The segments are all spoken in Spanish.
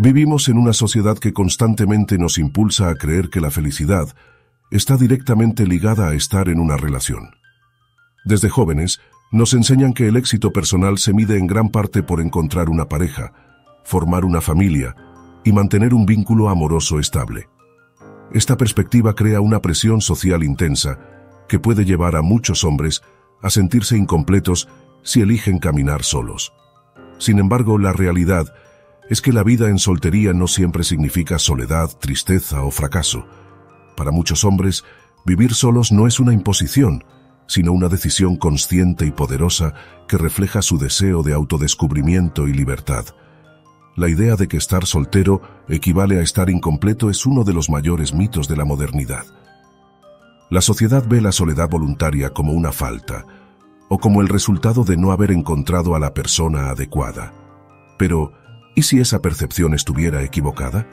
Vivimos en una sociedad que constantemente nos impulsa a creer que la felicidad está directamente ligada a estar en una relación. Desde jóvenes, nos enseñan que el éxito personal se mide en gran parte por encontrar una pareja, formar una familia y mantener un vínculo amoroso estable. Esta perspectiva crea una presión social intensa que puede llevar a muchos hombres a sentirse incompletos si eligen caminar solos. Sin embargo, la realidad es que la vida en soltería no siempre significa soledad, tristeza o fracaso. Para muchos hombres, vivir solos no es una imposición, sino una decisión consciente y poderosa que refleja su deseo de autodescubrimiento y libertad. La idea de que estar soltero equivale a estar incompleto es uno de los mayores mitos de la modernidad. La sociedad ve la soledad voluntaria como una falta, o como el resultado de no haber encontrado a la persona adecuada. Pero, ¿y si esa percepción estuviera equivocada?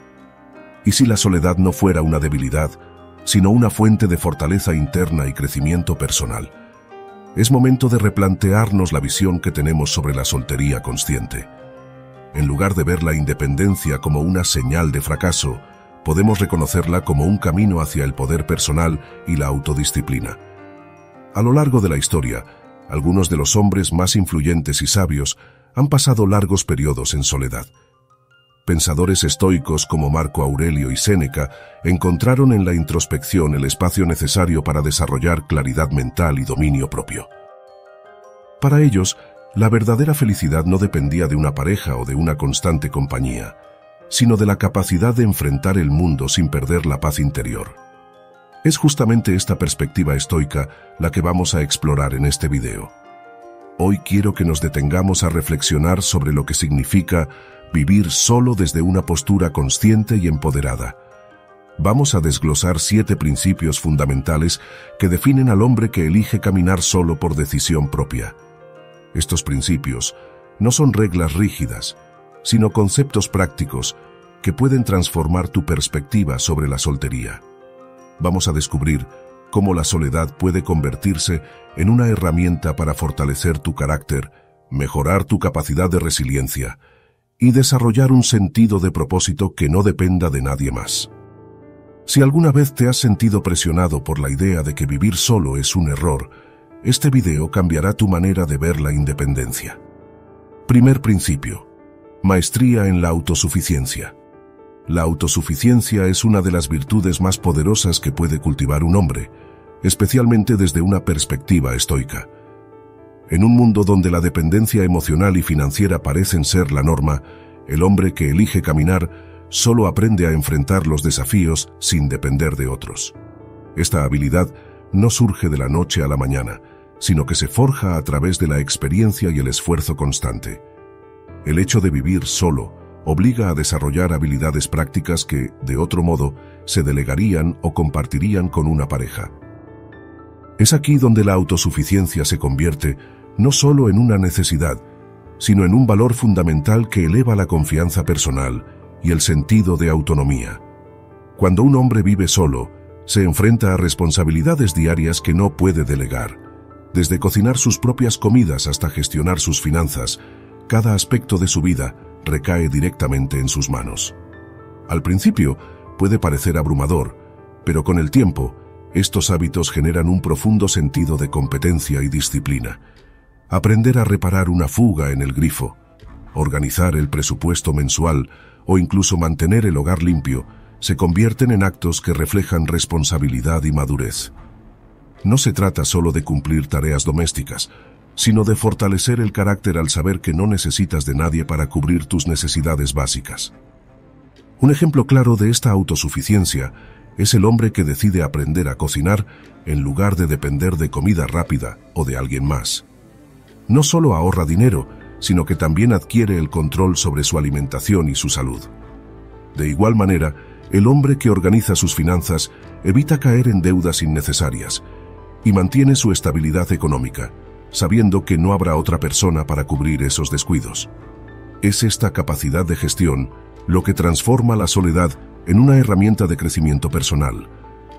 ¿Y si la soledad no fuera una debilidad, sino una fuente de fortaleza interna y crecimiento personal? Es momento de replantearnos la visión que tenemos sobre la soltería consciente. En lugar de ver la independencia como una señal de fracaso, podemos reconocerla como un camino hacia el poder personal y la autodisciplina. A lo largo de la historia, algunos de los hombres más influyentes y sabios han pasado largos periodos en soledad. Pensadores estoicos como Marco Aurelio y Séneca encontraron en la introspección el espacio necesario para desarrollar claridad mental y dominio propio. Para ellos, la verdadera felicidad no dependía de una pareja o de una constante compañía, sino de la capacidad de enfrentar el mundo sin perder la paz interior. Es justamente esta perspectiva estoica la que vamos a explorar en este video. Hoy quiero que nos detengamos a reflexionar sobre lo que significa vivir solo desde una postura consciente y empoderada. Vamos a desglosar 7 principios fundamentales que definen al hombre que elige caminar solo por decisión propia. Estos principios no son reglas rígidas, sino conceptos prácticos que pueden transformar tu perspectiva sobre la soltería. Vamos a descubrir cómo la soledad puede convertirse en una herramienta para fortalecer tu carácter, mejorar tu capacidad de resiliencia y desarrollar un sentido de propósito que no dependa de nadie más. Si alguna vez te has sentido presionado por la idea de que vivir solo es un error, este video cambiará tu manera de ver la independencia. Primer principio: maestría en la autosuficiencia. La autosuficiencia es una de las virtudes más poderosas que puede cultivar un hombre, especialmente desde una perspectiva estoica. En un mundo donde la dependencia emocional y financiera parecen ser la norma, el hombre que elige caminar solo aprende a enfrentar los desafíos sin depender de otros. Esta habilidad no surge de la noche a la mañana, sino que se forja a través de la experiencia y el esfuerzo constante. El hecho de vivir solo obliga a desarrollar habilidades prácticas que, de otro modo, se delegarían o compartirían con una pareja. Es aquí donde la autosuficiencia se convierte no solo en una necesidad, sino en un valor fundamental que eleva la confianza personal y el sentido de autonomía. Cuando un hombre vive solo, se enfrenta a responsabilidades diarias que no puede delegar. Desde cocinar sus propias comidas hasta gestionar sus finanzas, cada aspecto de su vida recae directamente en sus manos. Al principio puede parecer abrumador, pero con el tiempo, estos hábitos generan un profundo sentido de competencia y disciplina. Aprender a reparar una fuga en el grifo, organizar el presupuesto mensual o incluso mantener el hogar limpio se convierten en actos que reflejan responsabilidad y madurez. No se trata solo de cumplir tareas domésticas, sino de fortalecer el carácter al saber que no necesitas de nadie para cubrir tus necesidades básicas. Un ejemplo claro de esta autosuficiencia es el hombre que decide aprender a cocinar en lugar de depender de comida rápida o de alguien más. No solo ahorra dinero, sino que también adquiere el control sobre su alimentación y su salud. De igual manera, el hombre que organiza sus finanzas evita caer en deudas innecesarias y mantiene su estabilidad económica, sabiendo que no habrá otra persona para cubrir esos descuidos. Es esta capacidad de gestión lo que transforma la soledad en una herramienta de crecimiento personal,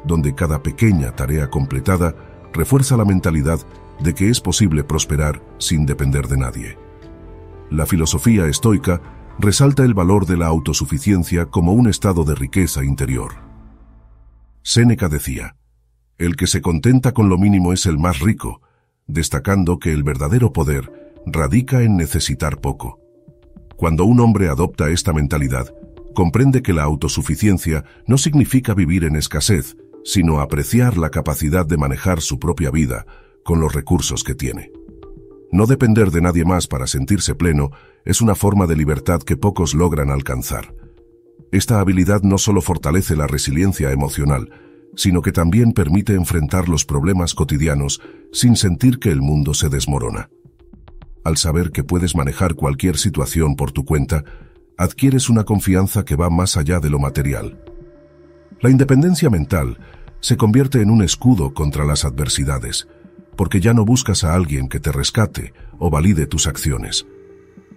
donde cada pequeña tarea completada refuerza la mentalidad de que es posible prosperar sin depender de nadie. La filosofía estoica resalta el valor de la autosuficiencia como un estado de riqueza interior. Séneca decía: el que se contenta con lo mínimo es el más rico, destacando que el verdadero poder radica en necesitar poco. Cuando un hombre adopta esta mentalidad, comprende que la autosuficiencia no significa vivir en escasez, sino apreciar la capacidad de manejar su propia vida con los recursos que tiene. No depender de nadie más para sentirse pleno es una forma de libertad que pocos logran alcanzar. Esta habilidad no solo fortalece la resiliencia emocional, sino que también permite enfrentar los problemas cotidianos sin sentir que el mundo se desmorona. Al saber que puedes manejar cualquier situación por tu cuenta, adquieres una confianza que va más allá de lo material. La independencia mental se convierte en un escudo contra las adversidades, porque ya no buscas a alguien que te rescate o valide tus acciones.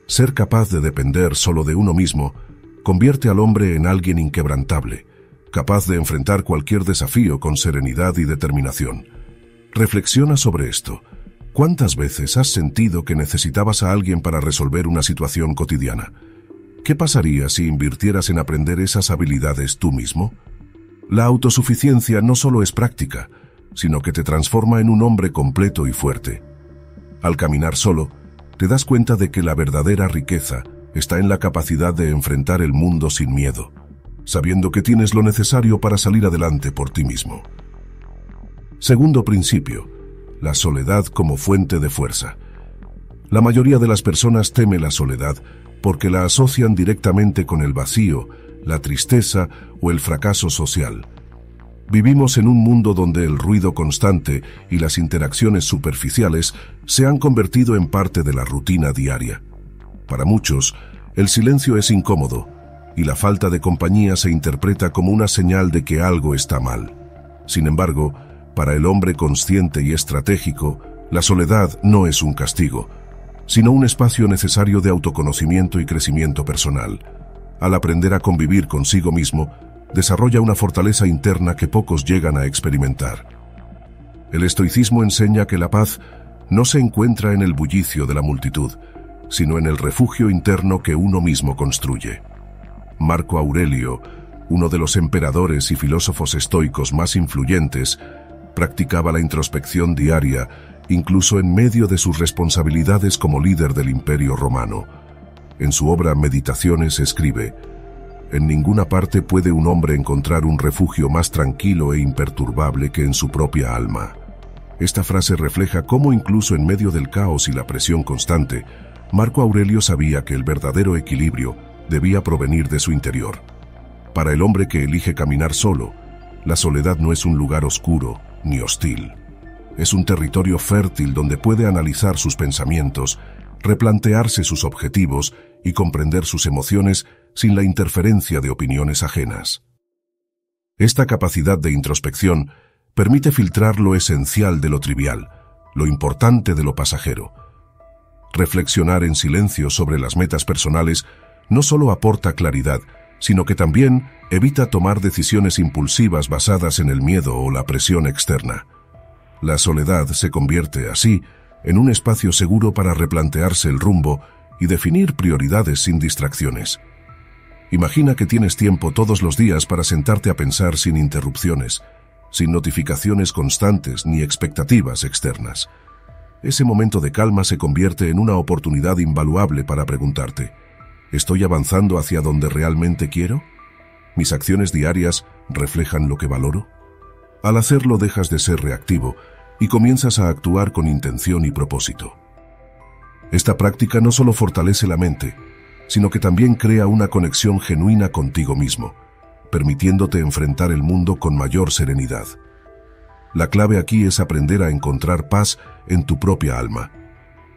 Ser capaz de depender solo de uno mismo convierte al hombre en alguien inquebrantable, capaz de enfrentar cualquier desafío con serenidad y determinación. Reflexiona sobre esto. ¿Cuántas veces has sentido que necesitabas a alguien para resolver una situación cotidiana? ¿Qué pasaría si invirtieras en aprender esas habilidades tú mismo? La autosuficiencia no solo es práctica, sino que te transforma en un hombre completo y fuerte. Al caminar solo, te das cuenta de que la verdadera riqueza está en la capacidad de enfrentar el mundo sin miedo, sabiendo que tienes lo necesario para salir adelante por ti mismo. Segundo principio: la soledad como fuente de fuerza. La mayoría de las personas teme la soledad porque la asocian directamente con el vacío, la tristeza o el fracaso social. Vivimos en un mundo donde el ruido constante y las interacciones superficiales se han convertido en parte de la rutina diaria. Para muchos, el silencio es incómodo y la falta de compañía se interpreta como una señal de que algo está mal. Sin embargo, para el hombre consciente y estratégico, la soledad no es un castigo, sino un espacio necesario de autoconocimiento y crecimiento personal. Al aprender a convivir consigo mismo, desarrolla una fortaleza interna que pocos llegan a experimentar. El estoicismo enseña que la paz no se encuentra en el bullicio de la multitud, sino en el refugio interno que uno mismo construye. Marco Aurelio, uno de los emperadores y filósofos estoicos más influyentes, practicaba la introspección diaria, incluso en medio de sus responsabilidades como líder del Imperio Romano. En su obra Meditaciones escribe: en ninguna parte puede un hombre encontrar un refugio más tranquilo e imperturbable que en su propia alma. Esta frase refleja cómo incluso en medio del caos y la presión constante, Marco Aurelio sabía que el verdadero equilibrio debía provenir de su interior. Para el hombre que elige caminar solo, la soledad no es un lugar oscuro ni hostil. Es un territorio fértil donde puede analizar sus pensamientos, replantearse sus objetivos y comprender sus emociones sin la interferencia de opiniones ajenas. Esta capacidad de introspección permite filtrar lo esencial de lo trivial, lo importante de lo pasajero. Reflexionar en silencio sobre las metas personales no solo aporta claridad, sino que también evita tomar decisiones impulsivas basadas en el miedo o la presión externa. La soledad se convierte, así, en un espacio seguro para replantearse el rumbo y definir prioridades sin distracciones. Imagina que tienes tiempo todos los días para sentarte a pensar sin interrupciones, sin notificaciones constantes ni expectativas externas. Ese momento de calma se convierte en una oportunidad invaluable para preguntarte: ¿estoy avanzando hacia donde realmente quiero? ¿Mis acciones diarias reflejan lo que valoro? Al hacerlo dejas de ser reactivo y comienzas a actuar con intención y propósito. Esta práctica no solo fortalece la mente, sino que también crea una conexión genuina contigo mismo, permitiéndote enfrentar el mundo con mayor serenidad. La clave aquí es aprender a encontrar paz en tu propia alma,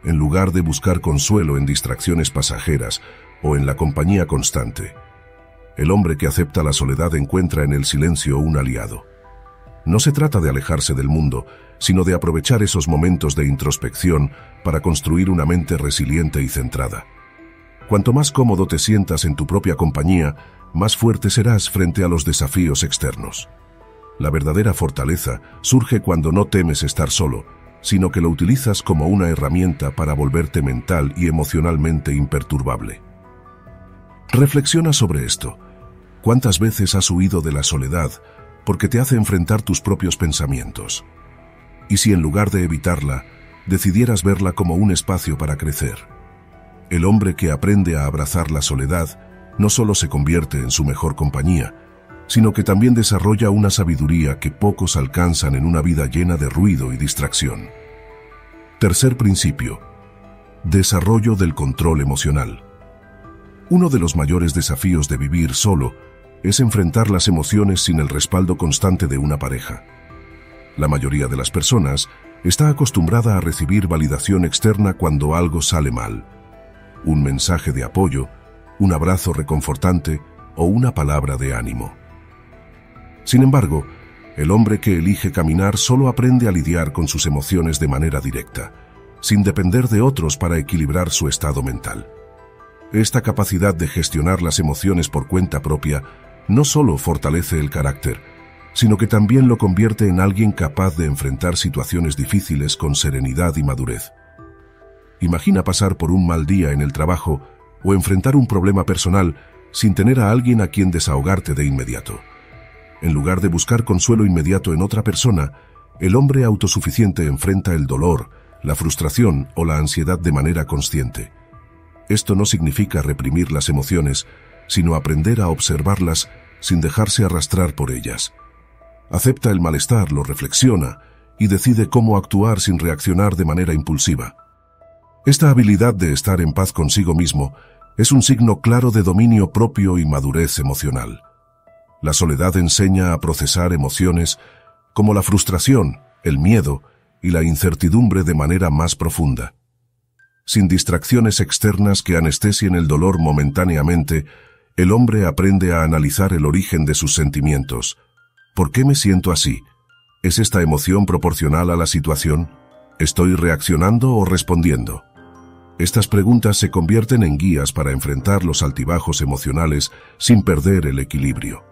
en lugar de buscar consuelo en distracciones pasajeras o en la compañía constante. El hombre que acepta la soledad encuentra en el silencio un aliado. No se trata de alejarse del mundo, sino de aprovechar esos momentos de introspección para construir una mente resiliente y centrada. Cuanto más cómodo te sientas en tu propia compañía, más fuerte serás frente a los desafíos externos. La verdadera fortaleza surge cuando no temes estar solo, sino que lo utilizas como una herramienta para volverte mental y emocionalmente imperturbable. Reflexiona sobre esto. ¿Cuántas veces has huido de la soledad porque te hace enfrentar tus propios pensamientos? ¿Y si en lugar de evitarla, decidieras verla como un espacio para crecer? El hombre que aprende a abrazar la soledad no solo se convierte en su mejor compañía, sino que también desarrolla una sabiduría que pocos alcanzan en una vida llena de ruido y distracción. Tercer principio: desarrollo del control emocional. Uno de los mayores desafíos de vivir solo es enfrentar las emociones sin el respaldo constante de una pareja. La mayoría de las personas está acostumbrada a recibir validación externa cuando algo sale mal. Un mensaje de apoyo, un abrazo reconfortante o una palabra de ánimo. Sin embargo, el hombre que elige caminar solo aprende a lidiar con sus emociones de manera directa, sin depender de otros para equilibrar su estado mental. Esta capacidad de gestionar las emociones por cuenta propia no solo fortalece el carácter, sino que también lo convierte en alguien capaz de enfrentar situaciones difíciles con serenidad y madurez. Imagina pasar por un mal día en el trabajo o enfrentar un problema personal sin tener a alguien a quien desahogarte de inmediato. En lugar de buscar consuelo inmediato en otra persona, el hombre autosuficiente enfrenta el dolor, la frustración o la ansiedad de manera consciente. Esto no significa reprimir las emociones, sino aprender a observarlas sin dejarse arrastrar por ellas. Acepta el malestar, lo reflexiona y decide cómo actuar sin reaccionar de manera impulsiva. Esta habilidad de estar en paz consigo mismo es un signo claro de dominio propio y madurez emocional. La soledad enseña a procesar emociones como la frustración, el miedo y la incertidumbre de manera más profunda. Sin distracciones externas que anestesien el dolor momentáneamente, el hombre aprende a analizar el origen de sus sentimientos. ¿Por qué me siento así? ¿Es esta emoción proporcional a la situación? ¿Estoy reaccionando o respondiendo? Estas preguntas se convierten en guías para enfrentar los altibajos emocionales sin perder el equilibrio.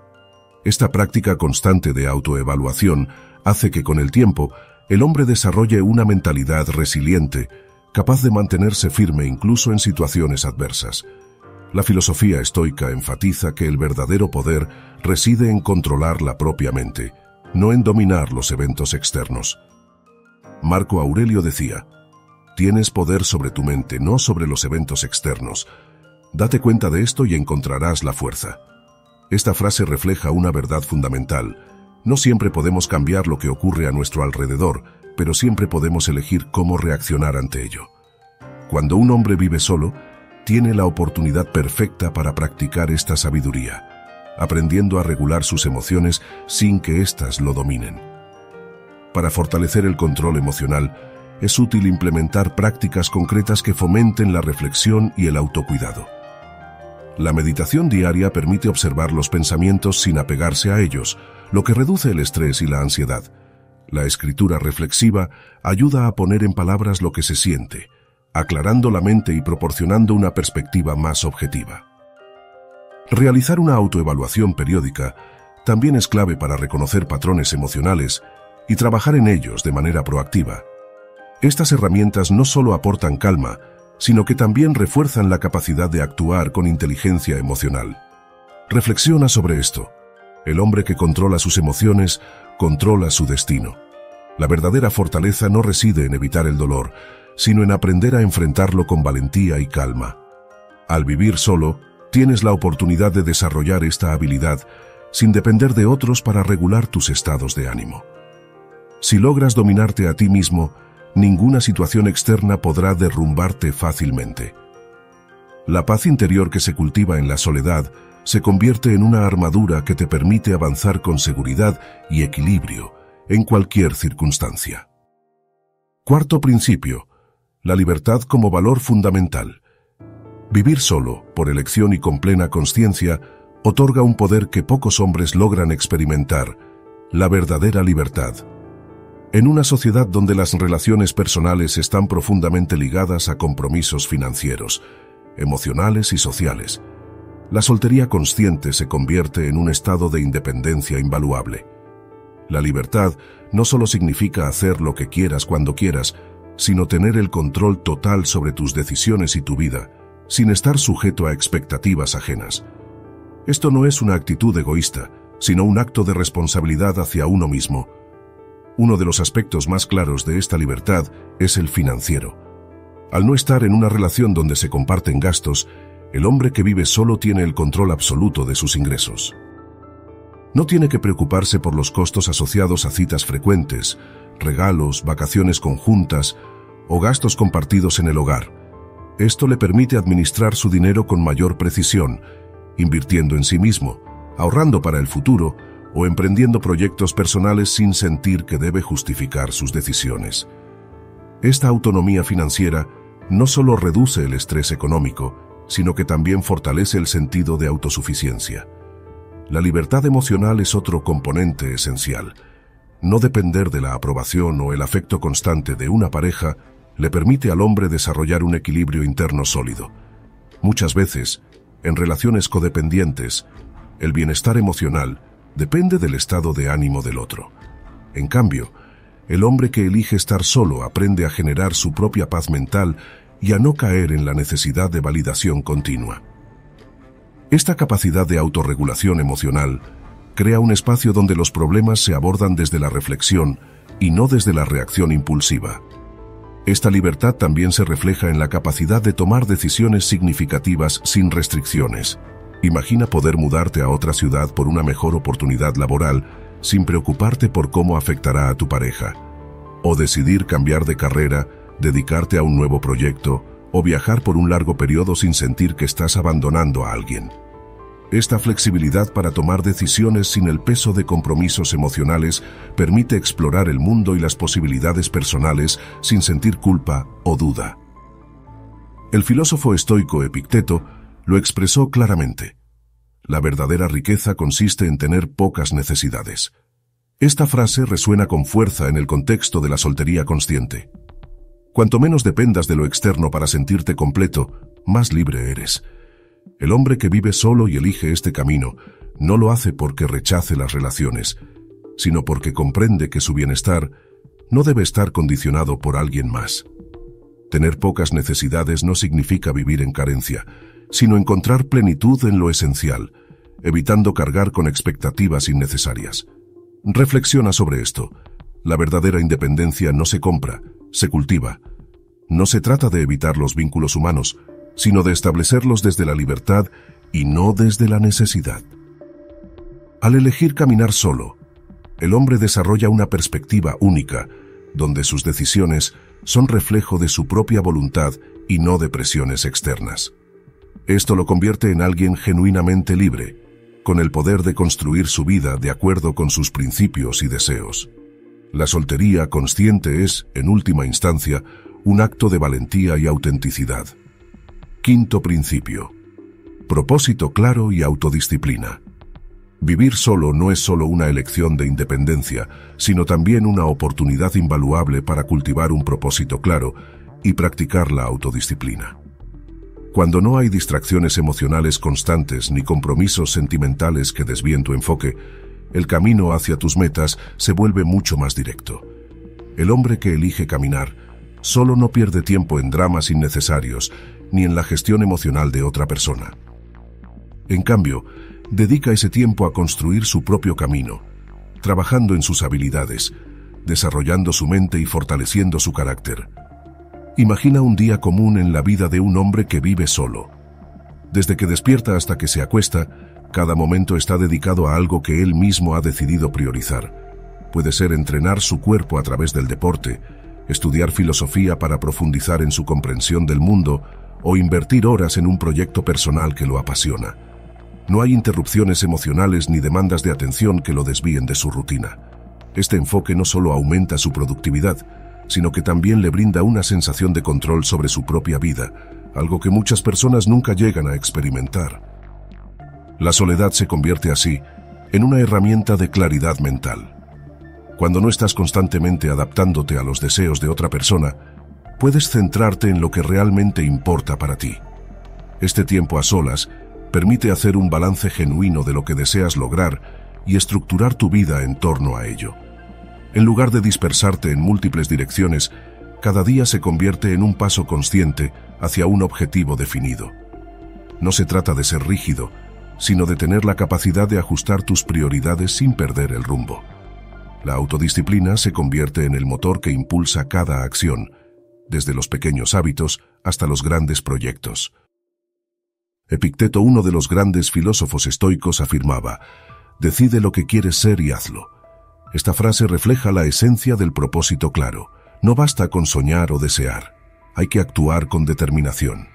Esta práctica constante de autoevaluación hace que con el tiempo el hombre desarrolle una mentalidad resiliente, capaz de mantenerse firme incluso en situaciones adversas. La filosofía estoica enfatiza que el verdadero poder reside en controlar la propia mente, no en dominar los eventos externos. Marco Aurelio decía: tienes poder sobre tu mente, no sobre los eventos externos. Date cuenta de esto y encontrarás la fuerza. Esta frase refleja una verdad fundamental. No siempre podemos cambiar lo que ocurre a nuestro alrededor, pero siempre podemos elegir cómo reaccionar ante ello. Cuando un hombre vive solo, tiene la oportunidad perfecta para practicar esta sabiduría, aprendiendo a regular sus emociones sin que éstas lo dominen. Para fortalecer el control emocional, es útil implementar prácticas concretas que fomenten la reflexión y el autocuidado. La meditación diaria permite observar los pensamientos sin apegarse a ellos, lo que reduce el estrés y la ansiedad. La escritura reflexiva ayuda a poner en palabras lo que se siente, aclarando la mente y proporcionando una perspectiva más objetiva. Realizar una autoevaluación periódica también es clave para reconocer patrones emocionales y trabajar en ellos de manera proactiva. Estas herramientas no solo aportan calma, sino que también refuerzan la capacidad de actuar con inteligencia emocional. Reflexiona sobre esto. El hombre que controla sus emociones, controla su destino. La verdadera fortaleza no reside en evitar el dolor, sino en aprender a enfrentarlo con valentía y calma. Al vivir solo, tienes la oportunidad de desarrollar esta habilidad sin depender de otros para regular tus estados de ánimo. Si logras dominarte a ti mismo, ninguna situación externa podrá derrumbarte fácilmente. La paz interior que se cultiva en la soledad se convierte en una armadura que te permite avanzar con seguridad y equilibrio en cualquier circunstancia. Cuarto principio: la libertad como valor fundamental. Vivir solo, por elección y con plena consciencia, otorga un poder que pocos hombres logran experimentar: la verdadera libertad. En una sociedad donde las relaciones personales están profundamente ligadas a compromisos financieros, emocionales y sociales, la soltería consciente se convierte en un estado de independencia invaluable. La libertad no solo significa hacer lo que quieras cuando quieras, sino tener el control total sobre tus decisiones y tu vida, sin estar sujeto a expectativas ajenas. Esto no es una actitud egoísta, sino un acto de responsabilidad hacia uno mismo. Uno de los aspectos más claros de esta libertad es el financiero. Al no estar en una relación donde se comparten gastos, el hombre que vive solo tiene el control absoluto de sus ingresos. No tiene que preocuparse por los costos asociados a citas frecuentes, regalos, vacaciones conjuntas o gastos compartidos en el hogar. Esto le permite administrar su dinero con mayor precisión, invirtiendo en sí mismo, ahorrando para el futuro o emprendiendo proyectos personales sin sentir que debe justificar sus decisiones. Esta autonomía financiera no solo reduce el estrés económico, sino que también fortalece el sentido de autosuficiencia. La libertad emocional es otro componente esencial. No depender de la aprobación o el afecto constante de una pareja le permite al hombre desarrollar un equilibrio interno sólido. Muchas veces, en relaciones codependientes, el bienestar emocional depende del estado de ánimo del otro. En cambio, el hombre que elige estar solo aprende a generar su propia paz mental y a no caer en la necesidad de validación continua. Esta capacidad de autorregulación emocional crea un espacio donde los problemas se abordan desde la reflexión y no desde la reacción impulsiva. Esta libertad también se refleja en la capacidad de tomar decisiones significativas sin restricciones. Imagina poder mudarte a otra ciudad por una mejor oportunidad laboral sin preocuparte por cómo afectará a tu pareja, o decidir cambiar de carrera, dedicarte a un nuevo proyecto, o viajar por un largo periodo sin sentir que estás abandonando a alguien. Esta flexibilidad para tomar decisiones sin el peso de compromisos emocionales permite explorar el mundo y las posibilidades personales sin sentir culpa o duda. El filósofo estoico Epicteto lo expresó claramente. La verdadera riqueza consiste en tener pocas necesidades. Esta frase resuena con fuerza en el contexto de la soltería consciente. Cuanto menos dependas de lo externo para sentirte completo, más libre eres. El hombre que vive solo y elige este camino no lo hace porque rechace las relaciones, sino porque comprende que su bienestar no debe estar condicionado por alguien más. Tener pocas necesidades no significa vivir en carencia, sino encontrar plenitud en lo esencial, evitando cargar con expectativas innecesarias. Reflexiona sobre esto. La verdadera independencia no se compra, se cultiva. No se trata de evitar los vínculos humanos, sino de establecerlos desde la libertad y no desde la necesidad. Al elegir caminar solo, el hombre desarrolla una perspectiva única, donde sus decisiones son reflejo de su propia voluntad y no de presiones externas. Esto lo convierte en alguien genuinamente libre, con el poder de construir su vida de acuerdo con sus principios y deseos. La soltería consciente es, en última instancia, un acto de valentía y autenticidad. Quinto principio. Propósito claro y autodisciplina. Vivir solo no es solo una elección de independencia, sino también una oportunidad invaluable para cultivar un propósito claro y practicar la autodisciplina. Cuando no hay distracciones emocionales constantes ni compromisos sentimentales que desvíen tu enfoque, el camino hacia tus metas se vuelve mucho más directo. El hombre que elige caminar solo no pierde tiempo en dramas innecesarios ni en la gestión emocional de otra persona. En cambio, dedica ese tiempo a construir su propio camino, trabajando en sus habilidades, desarrollando su mente y fortaleciendo su carácter. Imagina un día común en la vida de un hombre que vive solo. Desde que despierta hasta que se acuesta, cada momento está dedicado a algo que él mismo ha decidido priorizar. Puede ser entrenar su cuerpo a través del deporte, estudiar filosofía para profundizar en su comprensión del mundo o invertir horas en un proyecto personal que lo apasiona. No hay interrupciones emocionales ni demandas de atención que lo desvíen de su rutina. Este enfoque no solo aumenta su productividad, sino que también le brinda una sensación de control sobre su propia vida, algo que muchas personas nunca llegan a experimentar. La soledad se convierte así en una herramienta de claridad mental. Cuando no estás constantemente adaptándote a los deseos de otra persona, puedes centrarte en lo que realmente importa para ti. Este tiempo a solas permite hacer un balance genuino de lo que deseas lograr y estructurar tu vida en torno a ello. En lugar de dispersarte en múltiples direcciones, cada día se convierte en un paso consciente hacia un objetivo definido. No se trata de ser rígido, sino de tener la capacidad de ajustar tus prioridades sin perder el rumbo. La autodisciplina se convierte en el motor que impulsa cada acción, desde los pequeños hábitos hasta los grandes proyectos. Epicteto, uno de los grandes filósofos estoicos, afirmaba: «Decide lo que quieres ser y hazlo». Esta frase refleja la esencia del propósito claro. No basta con soñar o desear, hay que actuar con determinación.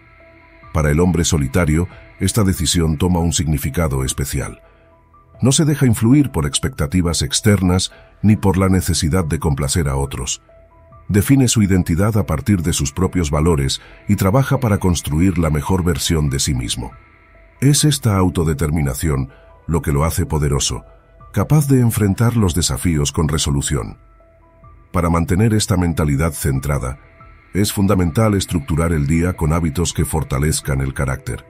Para el hombre solitario, esta decisión toma un significado especial. No se deja influir por expectativas externas ni por la necesidad de complacer a otros. Define su identidad a partir de sus propios valores y trabaja para construir la mejor versión de sí mismo. Es esta autodeterminación lo que lo hace poderoso, capaz de enfrentar los desafíos con resolución. Para mantener esta mentalidad centrada, es fundamental estructurar el día con hábitos que fortalezcan el carácter.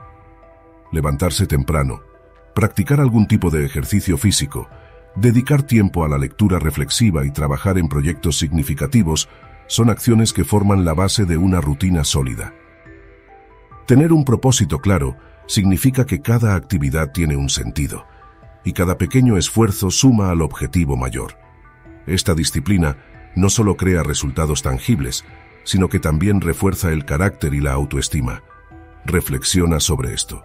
Levantarse temprano, practicar algún tipo de ejercicio físico, dedicar tiempo a la lectura reflexiva y trabajar en proyectos significativos son acciones que forman la base de una rutina sólida. Tener un propósito claro significa que cada actividad tiene un sentido, y cada pequeño esfuerzo suma al objetivo mayor. Esta disciplina no solo crea resultados tangibles, sino que también refuerza el carácter y la autoestima. Reflexiona sobre esto.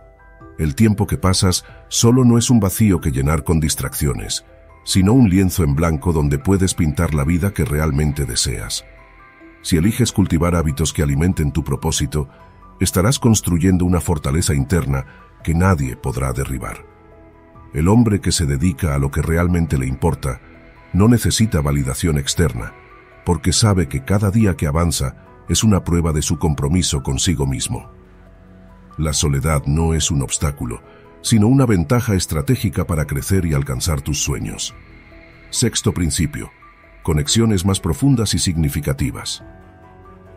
El tiempo que pasas solo no es un vacío que llenar con distracciones, sino un lienzo en blanco donde puedes pintar la vida que realmente deseas. Si eliges cultivar hábitos que alimenten tu propósito, estarás construyendo una fortaleza interna que nadie podrá derribar. El hombre que se dedica a lo que realmente le importa no necesita validación externa, porque sabe que cada día que avanza es una prueba de su compromiso consigo mismo. La soledad no es un obstáculo, sino una ventaja estratégica para crecer y alcanzar tus sueños. Sexto principio: conexiones más profundas y significativas.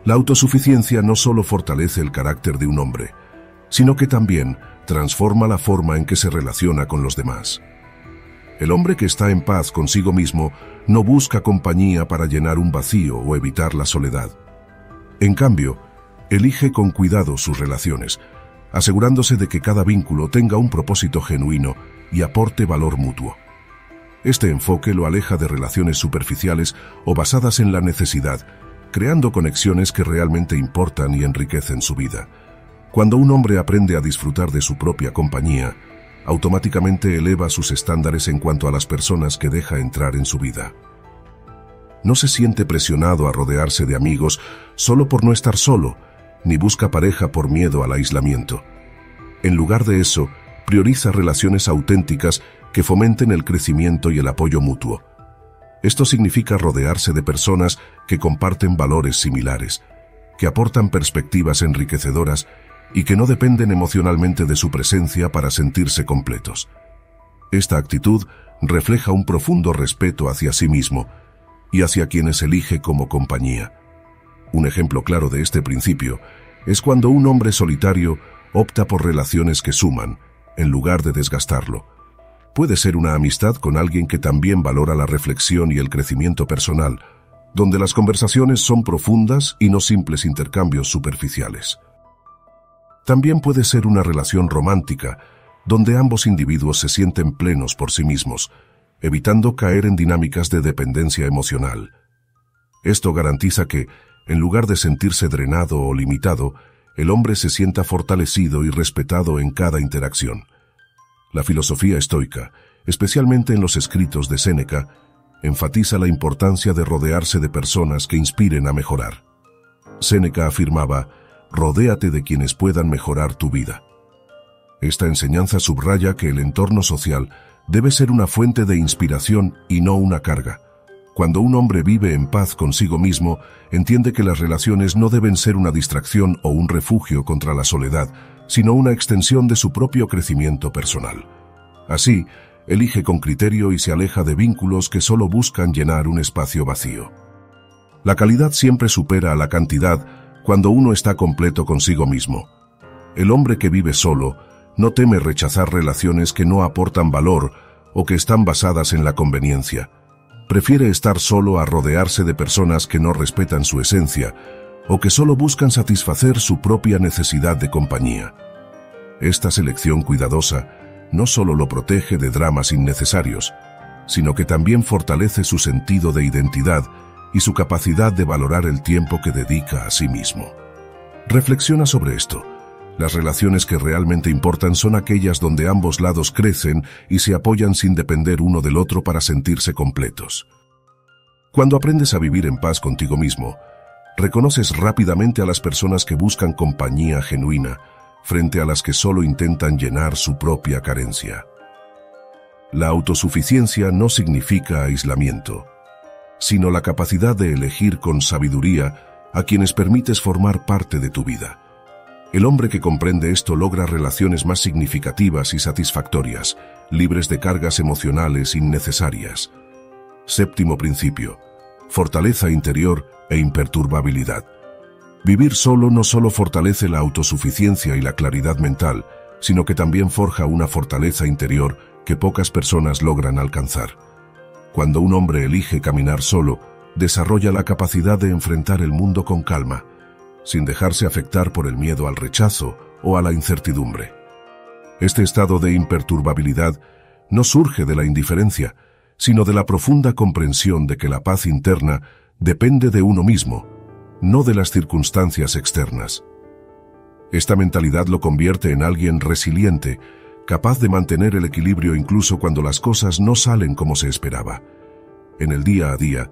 La autosuficiencia no solo fortalece el carácter de un hombre, sino que también transforma la forma en que se relaciona con los demás. El hombre que está en paz consigo mismo no busca compañía para llenar un vacío o evitar la soledad. En cambio, elige con cuidado sus relaciones, asegurándose de que cada vínculo tenga un propósito genuino y aporte valor mutuo. Este enfoque lo aleja de relaciones superficiales o basadas en la necesidad, creando conexiones que realmente importan y enriquecen su vida. Cuando un hombre aprende a disfrutar de su propia compañía, automáticamente eleva sus estándares en cuanto a las personas que deja entrar en su vida. No se siente presionado a rodearse de amigos solo por no estar solo, ni busca pareja por miedo al aislamiento. En lugar de eso, prioriza relaciones auténticas que fomenten el crecimiento y el apoyo mutuo. Esto significa rodearse de personas que comparten valores similares, que aportan perspectivas enriquecedoras y que no dependen emocionalmente de su presencia para sentirse completos. Esta actitud refleja un profundo respeto hacia sí mismo y hacia quienes elige como compañía. Un ejemplo claro de este principio es cuando un hombre solitario opta por relaciones que suman, en lugar de desgastarlo. Puede ser una amistad con alguien que también valora la reflexión y el crecimiento personal, donde las conversaciones son profundas y no simples intercambios superficiales. También puede ser una relación romántica, donde ambos individuos se sienten plenos por sí mismos, evitando caer en dinámicas de dependencia emocional. Esto garantiza que, en lugar de sentirse drenado o limitado, el hombre se sienta fortalecido y respetado en cada interacción. La filosofía estoica, especialmente en los escritos de Séneca, enfatiza la importancia de rodearse de personas que inspiren a mejorar. Séneca afirmaba: «Rodéate de quienes puedan mejorar tu vida». Esta enseñanza subraya que el entorno social debe ser una fuente de inspiración y no una carga. Cuando un hombre vive en paz consigo mismo, entiende que las relaciones no deben ser una distracción o un refugio contra la soledad, sino una extensión de su propio crecimiento personal. Así, elige con criterio y se aleja de vínculos que solo buscan llenar un espacio vacío. La calidad siempre supera a la cantidad cuando uno está completo consigo mismo. El hombre que vive solo no teme rechazar relaciones que no aportan valor o que están basadas en la conveniencia. Prefiere estar solo a rodearse de personas que no respetan su esencia o que solo buscan satisfacer su propia necesidad de compañía. Esta selección cuidadosa no solo lo protege de dramas innecesarios, sino que también fortalece su sentido de identidad y su capacidad de valorar el tiempo que dedica a sí mismo. Reflexiona sobre esto. Las relaciones que realmente importan son aquellas donde ambos lados crecen y se apoyan sin depender uno del otro para sentirse completos. Cuando aprendes a vivir en paz contigo mismo, reconoces rápidamente a las personas que buscan compañía genuina frente a las que solo intentan llenar su propia carencia. La autosuficiencia no significa aislamiento, sino la capacidad de elegir con sabiduría a quienes permites formar parte de tu vida. El hombre que comprende esto logra relaciones más significativas y satisfactorias, libres de cargas emocionales innecesarias. Séptimo principio: fortaleza interior e imperturbabilidad. Vivir solo no solo fortalece la autosuficiencia y la claridad mental, sino que también forja una fortaleza interior que pocas personas logran alcanzar. Cuando un hombre elige caminar solo, desarrolla la capacidad de enfrentar el mundo con calma, sin dejarse afectar por el miedo al rechazo o a la incertidumbre. Este estado de imperturbabilidad no surge de la indiferencia, sino de la profunda comprensión de que la paz interna depende de uno mismo, no de las circunstancias externas. Esta mentalidad lo convierte en alguien resiliente, capaz de mantener el equilibrio incluso cuando las cosas no salen como se esperaba. En el día a día,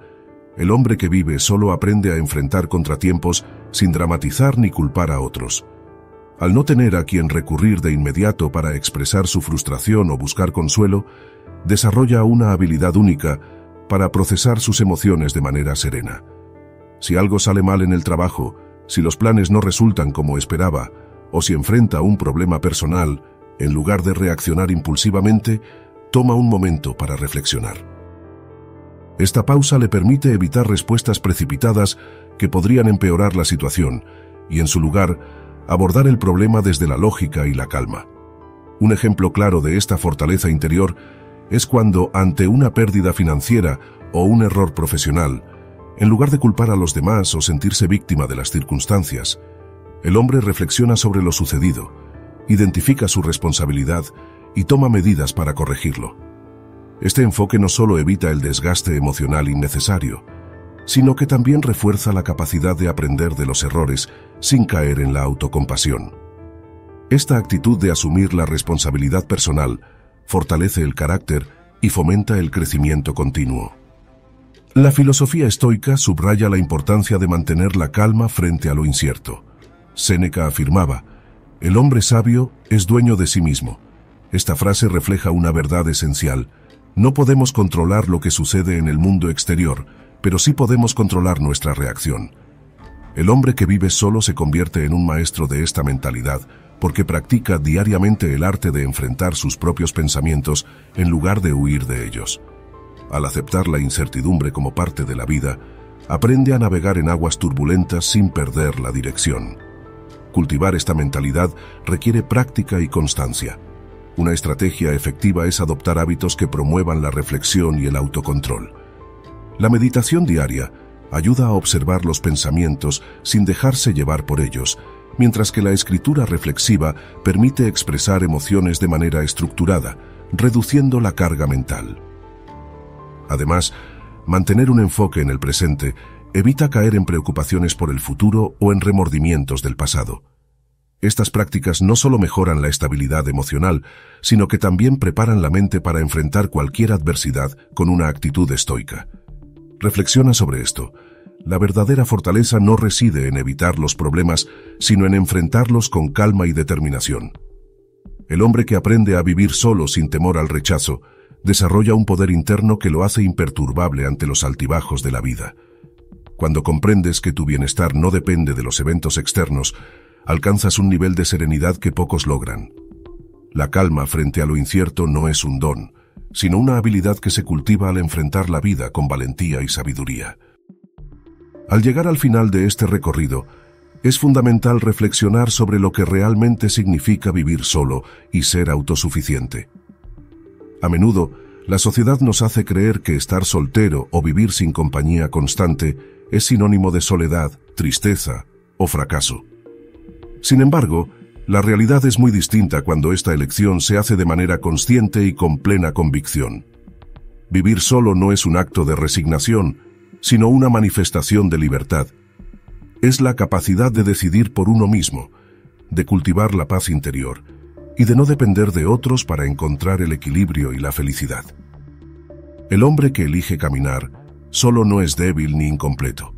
el hombre que vive solo aprende a enfrentar contratiempos sin dramatizar ni culpar a otros. Al no tener a quien recurrir de inmediato para expresar su frustración o buscar consuelo, desarrolla una habilidad única para procesar sus emociones de manera serena. Si algo sale mal en el trabajo, si los planes no resultan como esperaba, o si enfrenta un problema personal, en lugar de reaccionar impulsivamente, toma un momento para reflexionar. Esta pausa le permite evitar respuestas precipitadas que podrían empeorar la situación y, en su lugar, abordar el problema desde la lógica y la calma. Un ejemplo claro de esta fortaleza interior es cuando, ante una pérdida financiera o un error profesional, en lugar de culpar a los demás o sentirse víctima de las circunstancias, el hombre reflexiona sobre lo sucedido, identifica su responsabilidad y toma medidas para corregirlo. Este enfoque no solo evita el desgaste emocional innecesario, sino que también refuerza la capacidad de aprender de los errores sin caer en la autocompasión. Esta actitud de asumir la responsabilidad personal fortalece el carácter y fomenta el crecimiento continuo. La filosofía estoica subraya la importancia de mantener la calma frente a lo incierto. Séneca afirmaba: "El hombre sabio es dueño de sí mismo". Esta frase refleja una verdad esencial. No podemos controlar lo que sucede en el mundo exterior, pero sí podemos controlar nuestra reacción. El hombre que vive solo se convierte en un maestro de esta mentalidad, porque practica diariamente el arte de enfrentar sus propios pensamientos en lugar de huir de ellos. Al aceptar la incertidumbre como parte de la vida, aprende a navegar en aguas turbulentas sin perder la dirección. Cultivar esta mentalidad requiere práctica y constancia. Una estrategia efectiva es adoptar hábitos que promuevan la reflexión y el autocontrol. La meditación diaria ayuda a observar los pensamientos sin dejarse llevar por ellos, mientras que la escritura reflexiva permite expresar emociones de manera estructurada, reduciendo la carga mental. Además, mantener un enfoque en el presente evita caer en preocupaciones por el futuro o en remordimientos del pasado. Estas prácticas no solo mejoran la estabilidad emocional, sino que también preparan la mente para enfrentar cualquier adversidad con una actitud estoica. Reflexiona sobre esto. La verdadera fortaleza no reside en evitar los problemas, sino en enfrentarlos con calma y determinación. El hombre que aprende a vivir solo sin temor al rechazo, desarrolla un poder interno que lo hace imperturbable ante los altibajos de la vida. Cuando comprendes que tu bienestar no depende de los eventos externos, alcanzas un nivel de serenidad que pocos logran. La calma frente a lo incierto no es un don, sino una habilidad que se cultiva al enfrentar la vida con valentía y sabiduría. Al llegar al final de este recorrido, es fundamental reflexionar sobre lo que realmente significa vivir solo y ser autosuficiente. A menudo, la sociedad nos hace creer que estar soltero o vivir sin compañía constante es sinónimo de soledad, tristeza o fracaso. Sin embargo, La realidad es muy distinta cuando esta elección se hace de manera consciente y con plena convicción. Vivir solo no es un acto de resignación, sino una manifestación de libertad. Es la capacidad de decidir por uno mismo, de cultivar la paz interior y de no depender de otros para encontrar el equilibrio y la felicidad. El hombre que elige caminar solo no es débil ni incompleto.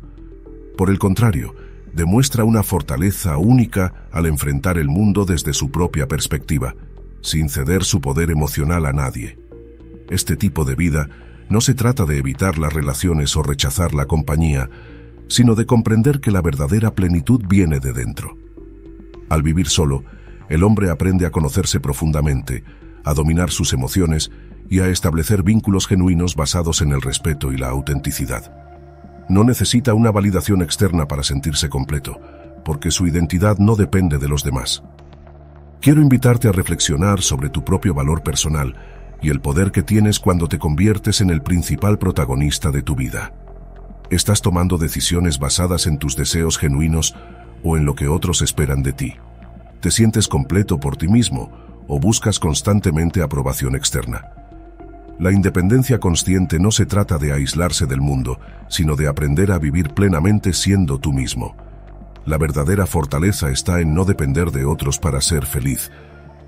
Por el contrario, demuestra una fortaleza única al enfrentar el mundo desde su propia perspectiva, sin ceder su poder emocional a nadie. Este tipo de vida no se trata de evitar las relaciones o rechazar la compañía, sino de comprender que la verdadera plenitud viene de dentro. Al vivir solo, el hombre aprende a conocerse profundamente, a dominar sus emociones y a establecer vínculos genuinos basados en el respeto y la autenticidad. No necesita una validación externa para sentirse completo, porque su identidad no depende de los demás. Quiero invitarte a reflexionar sobre tu propio valor personal y el poder que tienes cuando te conviertes en el principal protagonista de tu vida. ¿Estás tomando decisiones basadas en tus deseos genuinos o en lo que otros esperan de ti? ¿Te sientes completo por ti mismo o buscas constantemente aprobación externa? La independencia consciente no se trata de aislarse del mundo, sino de aprender a vivir plenamente siendo tú mismo. La verdadera fortaleza está en no depender de otros para ser feliz,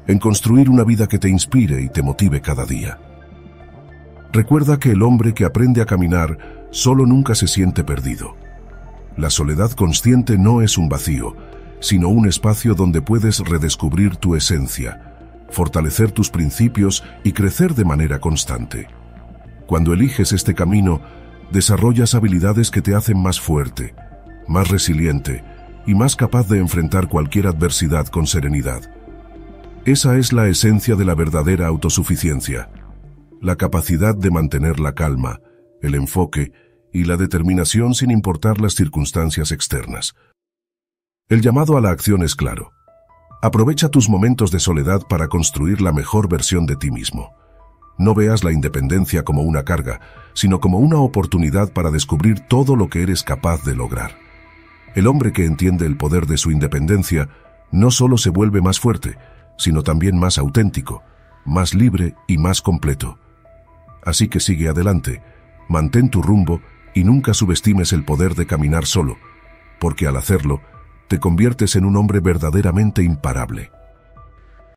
en construir una vida que te inspire y te motive cada día. Recuerda que el hombre que aprende a caminar solo nunca se siente perdido. La soledad consciente no es un vacío, sino un espacio donde puedes redescubrir tu esencia, fortalecer tus principios y crecer de manera constante. Cuando eliges este camino, desarrollas habilidades que te hacen más fuerte, más resiliente y más capaz de enfrentar cualquier adversidad con serenidad. Esa es la esencia de la verdadera autosuficiencia, la capacidad de mantener la calma, el enfoque y la determinación sin importar las circunstancias externas. El llamado a la acción es claro. Aprovecha tus momentos de soledad para construir la mejor versión de ti mismo. No veas la independencia como una carga, sino como una oportunidad para descubrir todo lo que eres capaz de lograr. El hombre que entiende el poder de su independencia no solo se vuelve más fuerte, sino también más auténtico, más libre y más completo. Así que sigue adelante, mantén tu rumbo y nunca subestimes el poder de caminar solo, porque al hacerlo, te conviertes en un hombre verdaderamente imparable.